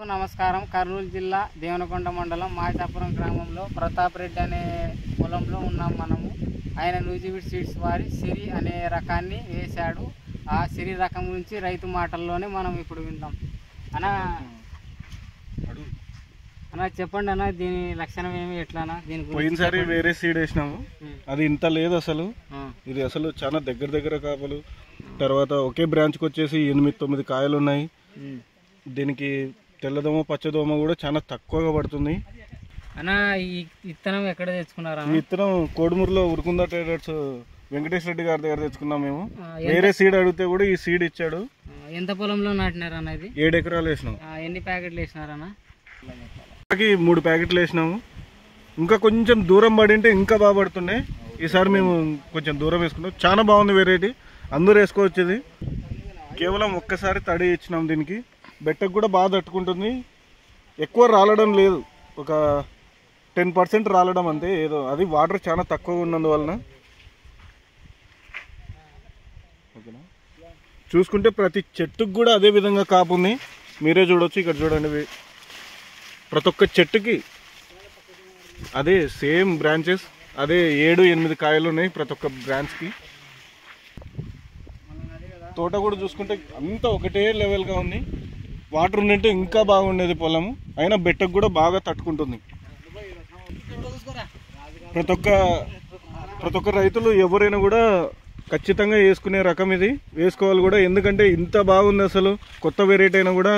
నమస్కారం. కర్నూలు జిల్లా దేవనకొండ మండలం మాచాపురం గ్రామంలో ప్రతాప్ రెడ్డి అనే పొలంలో ఉన్నాం మనము. ఆయన న్యూజివిడ్ సీడ్స్ వారి సిరి అనే రకాన్ని వేశాడు. ఆ సిరి రకం గురించి రైతు మాటల్లోనే మనం ఇప్పుడు విందాం. అన్నా చెప్పండి అన్న, దీని లక్షణం ఏమి, ఎట్లానా? దీని పోయినసారి వేరే సీడ్ వేసినాము, అది ఇంత లేదు అసలు. ఇది అసలు చాలా దగ్గర కాపలు. తర్వాత ఒకే బ్రాంచ్కి వచ్చేసి 8-9 కాయలు ఉన్నాయి. దీనికి తెల్లదోమ పచ్చదోమ కూడా చాలా తక్కువగా పడుతుంది. అన్న ఈ విత్తనం ఎక్కడ తెచ్చుకున్నారా? ఈ విత్తనం కోడుమూరులో ఉరుకుందా ట్రేడర్స్ వెంకటేష్ రెడ్డి గారి దగ్గర తెచ్చుకున్నాం మేము. వేరే సీడ్ అడిగితే కూడా ఈ సీడ్ ఇచ్చాడు. ఎంత పొలంలో నాటినారన్న? ఇది 7 ఎకరాలు వేసినాం. ఎన్ని ప్యాకెట్లు వేసినారన్న? 3 ప్యాకెట్లు వేసినాము. ఇంకా కొంచెం దూరం పడింటే ఇంకా బాగా పడుతుండే. ఈసారి మేము కొంచెం దూరం వేసుకున్నాం. చాలా బాగుంది వెరైటీ, అందరూ వేసుకోవచ్చు. ఇది కేవలం ఒక్కసారి తడి ఇచ్చినాం. దీనికి బెట్టకు కూడా బాగా తట్టుకుంటుంది. ఎక్కువ రాలడం లేదు, ఒక 10% రాలడం అంతే. ఏదో అది వాటర్ చాలా తక్కువ ఉన్నందువలన. ఓకేనా? చూసుకుంటే ప్రతి చెట్టుకు కూడా అదే విధంగా కాపు ఉంది. మీరే చూడవచ్చు, ఇక్కడ చూడండి. ప్రతి ఒక్క చెట్టుకి అదే సేమ్ బ్రాంచెస్, అదే 7-8 కాయలు ఉన్నాయి ప్రతి ఒక్క బ్రాంచ్కి. తోట కూడా చూసుకుంటే అంతా ఒకటే లెవెల్గా ఉంది. వాటర్ ఉండింటే ఇంకా బాగుండేది పొలము. అయినా బెట్టకు కూడా బాగా తట్టుకుంటుంది. ప్రతి ఒక్క రైతులు ఎవరైనా కూడా ఖచ్చితంగా వేసుకునే రకం ఇది. వేసుకోవాలి కూడా, ఎందుకంటే ఇంత బాగుంది అసలు. కొత్త వెరైటీ అయినా కూడా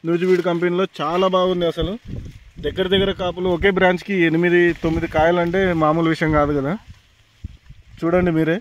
న్యూజివిడ్ కంపెనీలో చాలా బాగుంది అసలు. దగ్గర కాపులు ఒకే బ్రాంచ్కి 8-9 కాయలు అంటే మామూలు విషయం కాదు కదా. చూడండి మీరే.